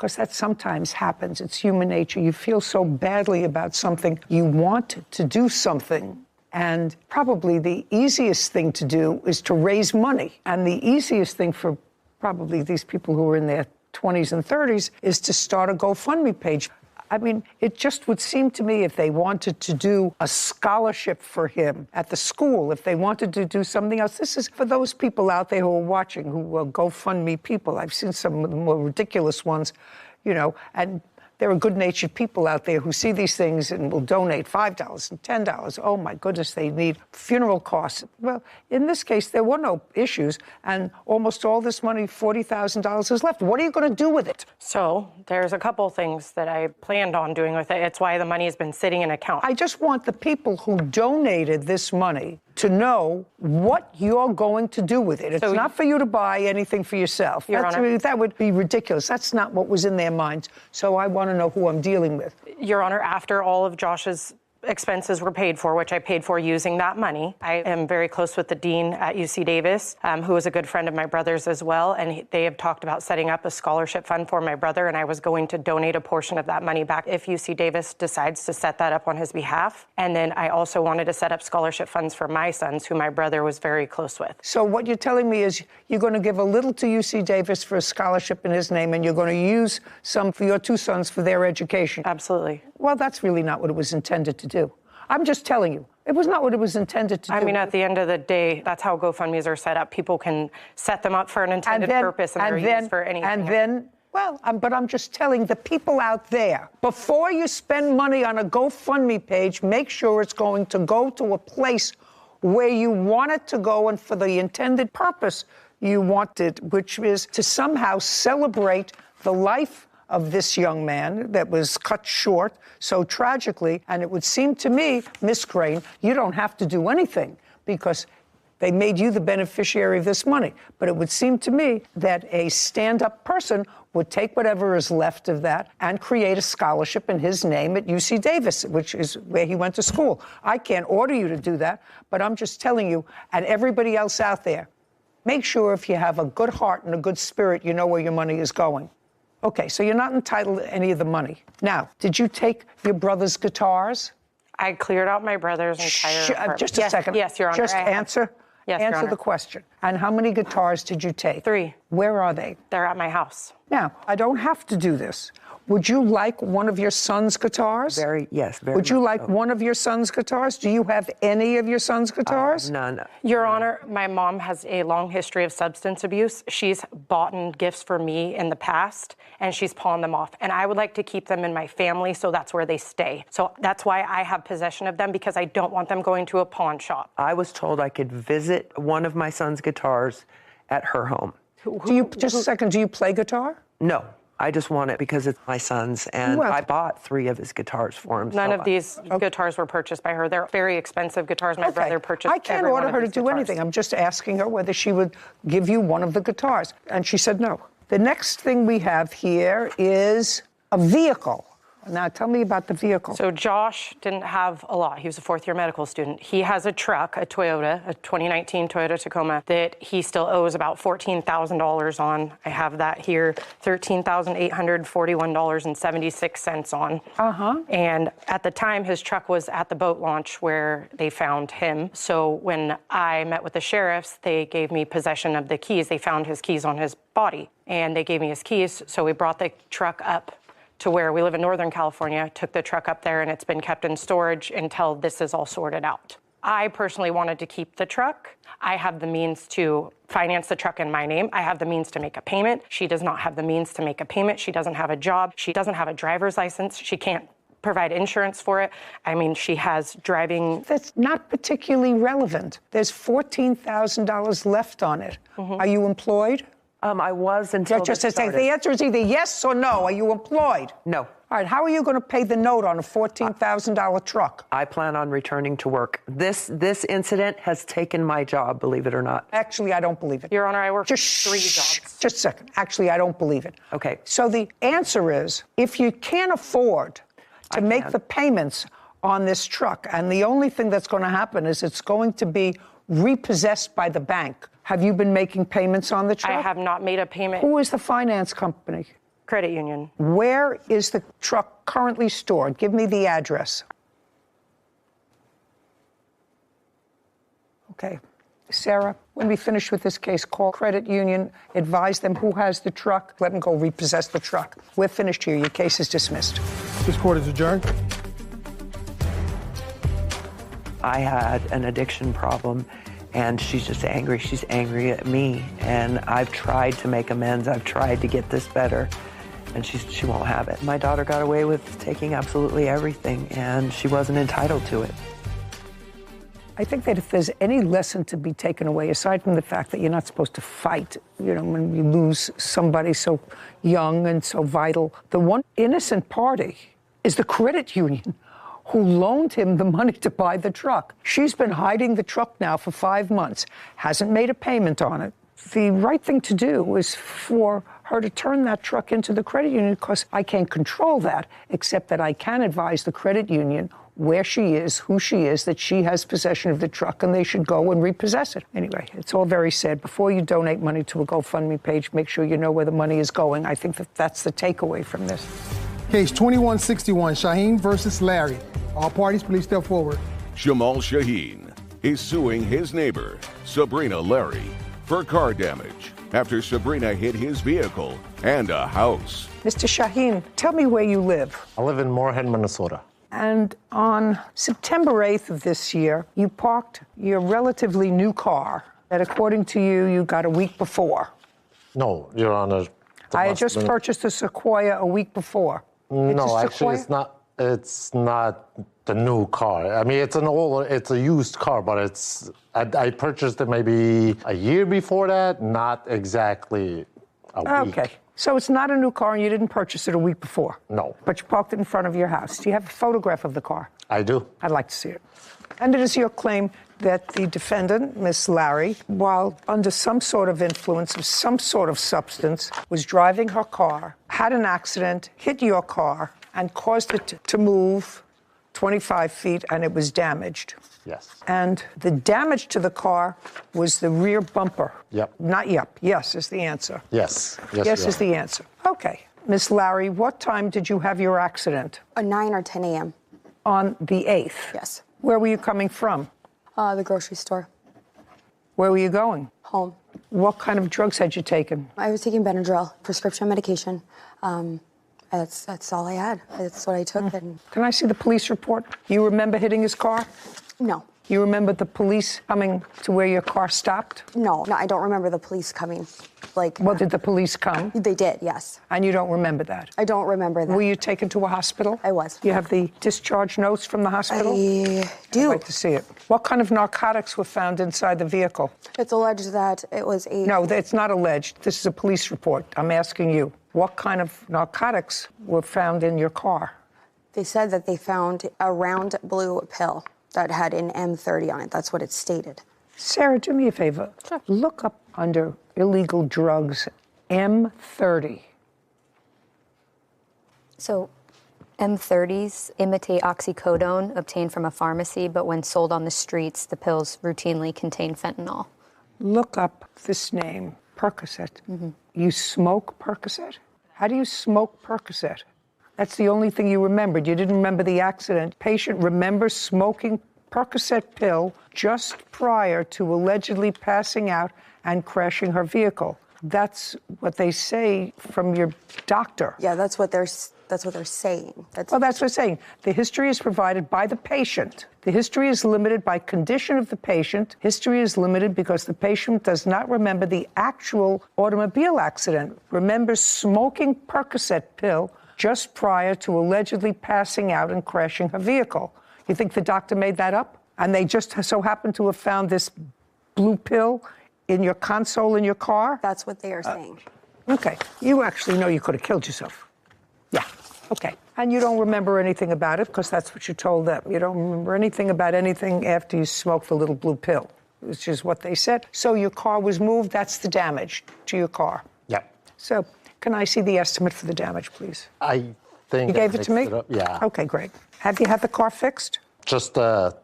because that sometimes happens. It's human nature. You feel so badly about something. You want to do something. And probably the easiest thing to do is to raise money. And the easiest thing for probably these people who are in their 20s and 30s is to start a GoFundMe page. I mean, it just would seem to me if they wanted to do a scholarship for him at the school, if they wanted to do something else. This is for those people out there who are watching, who are GoFundMe people. I've seen some of the more ridiculous ones, you know, and there are good-natured people out there who see these things and will donate $5 and $10. Oh, my goodness, they need funeral costs. Well, in this case, there were no issues, and almost all this money, $40,000, is left. What are you going to do with it? So there's a couple things that I planned on doing with it. It's why the money has been sitting in an account. I just want the people who donated this money to know what you're going to do with it. It's not for you to buy anything for yourself. Your Honor. That would be ridiculous. That's not what was in their minds. So I want to know who I'm dealing with. Your Honor, after all of Josh's expenses were paid for, which I paid for using that money. I am very close with the dean at UC Davis, who is a good friend of my brother's as well, and they have talked about setting up a scholarship fund for my brother, and I was going to donate a portion of that money back if UC Davis decides to set that up on his behalf. And then I also wanted to set up scholarship funds for my sons, who my brother was very close with. So what you're telling me is you're going to give a little to UC Davis for a scholarship in his name, and you're going to use some for your two sons for their education. Absolutely. Well, that's really not what it was intended to do. I'm just telling you, it was not what it was intended to do. I mean, at the end of the day, that's how GoFundMes are set up. People can set them up for an intended purpose, and they're used for anything. But I'm just telling the people out there, before you spend money on a GoFundMe page, make sure it's going to go to a place where you want it to go and for the intended purpose you want it, which is to somehow celebrate the life of this young man that was cut short so tragically. And it would seem to me, Miss Crane, you don't have to do anything because they made you the beneficiary of this money. But it would seem to me that a stand-up person would take whatever is left of that and create a scholarship in his name at UC Davis, which is where he went to school. I can't order you to do that, but I'm just telling you, and everybody else out there, make sure if you have a good heart and a good spirit, you know where your money is going. Okay, so you're not entitled to any of the money. Now, did you take your brother's guitars? I cleared out my brother's entire apartment. Just a second. Yes, Your Honor. Just answer. Yes, Your Answer Honor. the question. And how many guitars did you take? 3. Where are they? They're at my house. Now, I don't have to do this. Would you like one of your son's guitars? Yes, very Would you much like so. one of your son's guitars? Do you have any of your son's guitars? None. Your Honor, my mom has a long history of substance abuse. She's bought gifts for me in the past, and she's pawned them off. And I would like to keep them in my family, so that's where they stay. So that's why I have possession of them, because I don't want them going to a pawn shop. I was told I could visit one of my son's guitars at her home. Just a second, do you play guitar? No. I just want it because it's my son's, and Well, I bought 3 of his guitars for him. None of these guitars were purchased by her. They're very expensive guitars. My brother purchased I can't every order one her of to these do guitars. anything. I'm just asking her whether she would give you one of the guitars. And she said no. The next thing we have here is a vehicle. Now, tell me about the vehicle. So Josh didn't have a lot. He was a 4th-year medical student. He has a truck, a Toyota, a 2019 Toyota Tacoma, that he still owes about $14,000 on. I have that here, $13,841.76 on. And at the time, his truck was at the boat launch where they found him. So when I met with the sheriffs, they gave me possession of the keys. They found his keys on his body, and they gave me his keys. So we brought the truck up to where we live in Northern California, took the truck up there, and it's been kept in storage until this is all sorted out. I personally wanted to keep the truck. I have the means to finance the truck in my name. I have the means to make a payment. She does not have the means to make a payment. She doesn't have a job. She doesn't have a driver's license. She can't provide insurance for it. I mean, she has driving. That's not particularly relevant. There's $14,000 left on it. Are you employed? I was until Just this to say, started. the answer is either yes or no. Are you employed? No. All right, how are you going to pay the note on a $14,000 truck? I plan on returning to work. This incident has taken my job, believe it or not. Actually, I don't believe it. Your Honor, I work 3 Just jobs. Just a second. Actually, I don't believe it. Okay. So the answer is, if you can't afford to make can. the payments on this truck, and the only thing that's going to happen is it's going to be repossessed by the bank. Have you been making payments on the truck? I have not made a payment. Who is the finance company? Credit union. Where is the truck currently stored? Give me the address. Okay. Sarah, when we finish with this case, call credit union, advise them who has the truck, let them go repossess the truck. We're finished here. Your case is dismissed. This court is adjourned. I had an addiction problem, and she's just angry. She's angry at me, and I've tried to make amends. I've tried to get this better, and she won't have it. My daughter got away with taking absolutely everything, and she wasn't entitled to it. I think that if there's any lesson to be taken away, aside from the fact that you're not supposed to fight, when you lose somebody so young and so vital, the one innocent party is the credit union who loaned him the money to buy the truck. She's been hiding the truck now for 5 months, hasn't made a payment on it. The right thing to do is for her to turn that truck into the credit union, because I can't control that, except that I can advise the credit union where she is, who she is, that she has possession of the truck, and they should go and repossess it. Anyway, it's all very sad. Before you donate money to a GoFundMe page, make sure you know where the money is going. I think that's the takeaway from this. Case 2161, Shaheen versus Larry. All parties, please step forward. Jamal Shaheen is suing his neighbor, Sabrina Larry, for car damage after Sabrina hit his vehicle and a house. Mr. Shaheen, tell me where you live. I live in Moorhead, Minnesota. And on September 8th of this year, you parked your relatively new car that, according to you, you got a week before. No, Your Honor. I had just purchased a Sequoia a week before. No, actually, it's not. It's not the new car. I mean, it's a used car, but I purchased it maybe a year before that, not exactly a week. Okay. So it's not a new car, and you didn't purchase it a week before? No. But you parked it in front of your house. Do you have a photograph of the car? I do. I'd like to see it. And it is your claim that the defendant, Miss Larry, while under some sort of influence of some sort of substance, was driving her car, had an accident, hit your car, and caused it to move 25 feet, and it was damaged. Yes. And the damage to the car was the rear bumper. Yep. Not yep. Yes is the answer. Yes. Yes is the answer. Okay. Miss Larry, what time did you have your accident? 9 or 10 a.m. On the 8th? Yes. Where were you coming from? The grocery store. Where were you going? Home. What kind of drugs had you taken? I was taking Benadryl, prescription medication. That's all I had. That's what I took. And Can I see the police report? You remember hitting his car? no. You remember the police coming to where your car stopped? No, I don't remember the police coming. Well, did the police come? They did, yes. And you don't remember that? I don't remember that. Were you taken to a hospital? I was. You have the discharge notes from the hospital? I do. I'd like to see it. What kind of narcotics were found inside the vehicle? It's alleged that it was a... No, it's not alleged. This is a police report. I'm asking you. What kind of narcotics were found in your car? They said that they found a round blue pill that had an M30 on it. That's what it stated. Sarah, do me a favor. Sure. Look up under illegal drugs, M30. So M30s imitate oxycodone obtained from a pharmacy, but when sold on the streets, the pills routinely contain fentanyl. Look up this name, Percocet. Mm-hmm. You smoke Percocet? How do you smoke Percocet? That's the only thing you remembered. You didn't remember the accident. Patient remembers smoking Percocet pill just prior to allegedly passing out and crashing her vehicle. That's what they say from your doctor. Yeah, that's what they're saying. Well, that's what I'm saying. The history is provided by the patient. The history is limited by condition of the patient. History is limited because the patient does not remember the actual automobile accident. Remembers smoking Percocet pill just prior to allegedly passing out and crashing her vehicle. You think the doctor made that up? And they just so happened to have found this blue pill in your console in your car? That's what they are saying. Okay. You actually know you could have killed yourself. Yeah. Okay. And you don't remember anything about it because that's what you told them. You don't remember anything about anything after you smoked the little blue pill, which is what they said. So your car was moved. That's the damage to your car. Yeah. So can I see the estimate for the damage, please? I think You gave it to me? Yeah. Okay, great. Have you had the car fixed? Just a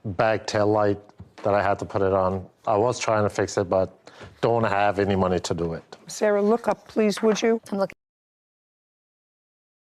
back tail light that I had to put it on. I was trying to fix it, but don't have any money to do it. Sarah, look up, please, would you? I'm looking.